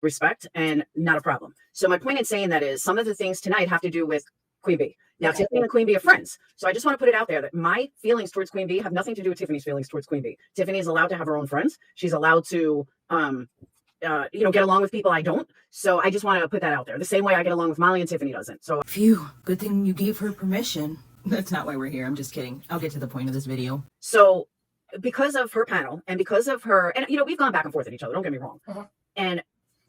respect and not a problem. So my point in saying that is some of the things tonight have to do with QueenBee. Now, okay. Tiffany and QueenBee are friends. So I just want to put it out there that my feelings towards QueenBee have nothing to do with Tiffany's feelings towards QueenBee. Tiffany is allowed to have her own friends. She's allowed to, get along with people I don't. So I just want to put that out there. The same way I get along with Molly and Tiffany doesn't. So phew, good thing you gave her permission. That's not why we're here. I'm just kidding. I'll get to the point of this video. So because of her panel and because of her, and we've gone back and forth at each other. Don't get me wrong.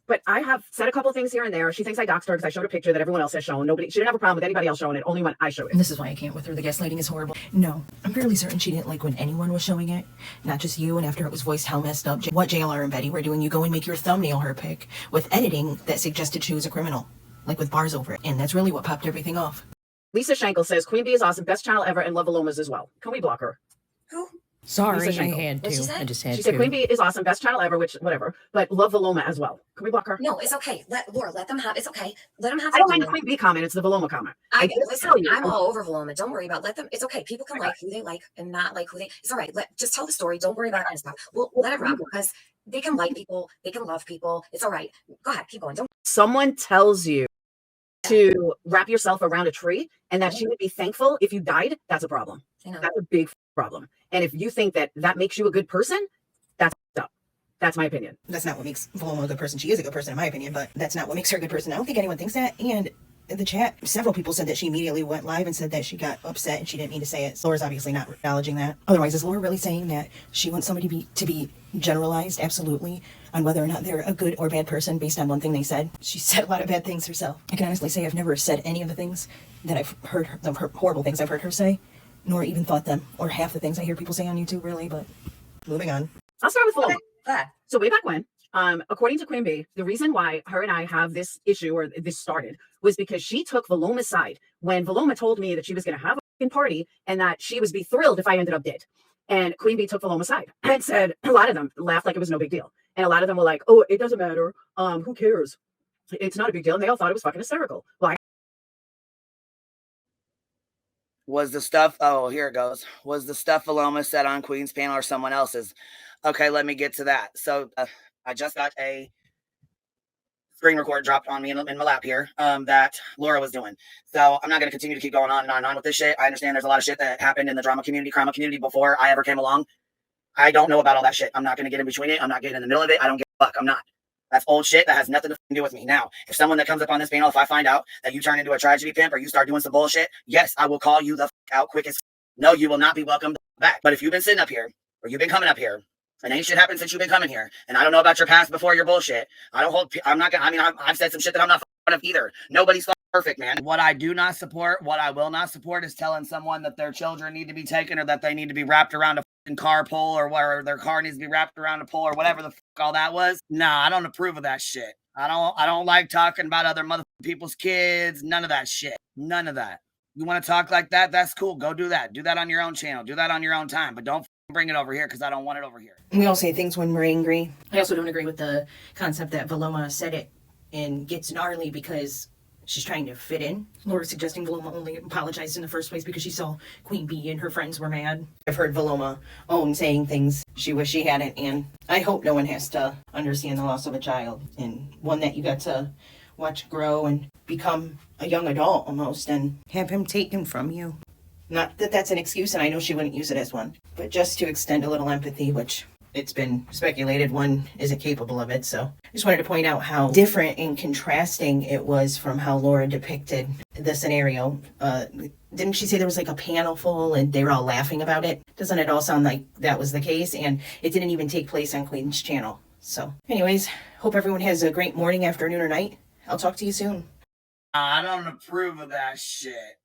But I have said a couple of things here and there. She thinks I doxed her because I showed a picture that everyone else has shown. She didn't have a problem with anybody else showing it, only when I showed it. And this is why I can't with her. The gaslighting is horrible. No, I'm fairly certain she didn't like when anyone was showing it, not just you. And after it was voiced how messed up, what JLR and Betty were doing, you go and make your thumbnail her pic with editing that suggested she was a criminal, like with bars over it. And that's really what popped everything off. Lisa Schenkel says, QueenBee is awesome, best channel ever, and love Alomas as well. Can we block her? Who? Sorry, I had to. I just had to. She said QueenBee is awesome, best channel ever, which whatever, but love Valoma as well. Can we block her? No, it's okay. Laura, let them have. It's okay. Let them have. I don't mind the QueenBee comment. It's the Valoma comment. Listen, I'm all over Valoma. Don't worry about. Let them. It's okay. People can like who they like and not like who they. It's all right. Just tell the story. Don't worry about that kind of stuff. We'll let it rock because they can like people. They can love people. It's all right. Go ahead. Keep going. Don't. Someone tells you to wrap yourself around a tree and that she would be thankful if you died. That's a problem. That's a big problem. And if you think that that makes you a good person, that's up. That's my opinion. That's not what makes Valoma a good person. She is a good person in my opinion, but that's not what makes her a good person. I don't think anyone thinks that. And in the chat, several people said that she immediately went live and said that she got upset and she didn't mean to say it. Laura's obviously not acknowledging that. Otherwise, is Laura really saying that she wants somebody to be generalized absolutely on whether or not they're a good or bad person based on one thing they said? She said a lot of bad things herself. I can honestly say I've never said any of the things that I've heard, the horrible things I've heard her say, nor even thought them, or half the things I hear people say on YouTube, really, but moving on. I'll start with Valoma. So way back when, according to QueenBee, the reason why her and I have this issue, or this started, was because she took Valoma's side when Valoma told me that she was going to have a party and that she would be thrilled if I ended up dead. And QueenBee took Valoma's side and said, a lot of them laughed like it was no big deal. And a lot of them were like, oh, it doesn't matter. Who cares? It's not a big deal. And they all thought it was fucking hysterical. Well, was the stuff, oh, here it goes. Was the stuff Valoma said on Queen's panel or someone else's? Okay, let me get to that. So I just got a screen record dropped on me in my lap here that Laura was doing. So I'm not going to continue to keep going on and on with this shit. I understand there's a lot of shit that happened in the drama community, crime community before I ever came along. I don't know about all that shit. I'm not going to get in between it. I'm not getting in the middle of it. I don't give a fuck. I'm not. That's old shit that has nothing to do with me. Now, if someone that comes up on this panel, if I find out that you turn into a tragedy pimp or you start doing some bullshit, yes, I will call you the out quick as no, you will not be welcomed back. But if you've been sitting up here or you've been coming up here and ain't shit happened since you've been coming here, and I don't know about your past before your bullshit, I've said some shit that I'm not of either. Nobody's perfect, man. What I do not support, what I will not support is telling someone that their children need to be taken or that they need to be wrapped around a car pole or where their car needs to be wrapped around a pole or whatever the fuck all that was. Nah, I don't approve of that shit. I don't like talking about other mother people's kids. None of that shit. None of that. You want to talk like that? That's cool. Go do that. Do that on your own channel. Do that on your own time. But don't bring it over here because I don't want it over here. We all say things when we're angry. I also don't agree with the concept that Valoma said it and gets gnarly because she's trying to fit in. Laura suggesting Valoma only apologized in the first place because she saw QueenBee and her friends were mad. I've heard Valoma saying things she wished she hadn't, and I hope no one has to understand the loss of a child and one that you got to watch grow and become a young adult almost and have him taken from you. Not that that's an excuse, and I know she wouldn't use it as one, but just to extend a little empathy, which it's been speculated one isn't capable of it. So I just wanted to point out how different and contrasting it was from how Laura depicted the scenario. Didn't she say there was like a panel full and they were all laughing about it? Doesn't it all sound like that was the case? And it didn't even take place on Queen's channel. So anyways, hope everyone has a great morning, afternoon, or night. I'll talk to you soon. I don't approve of that shit.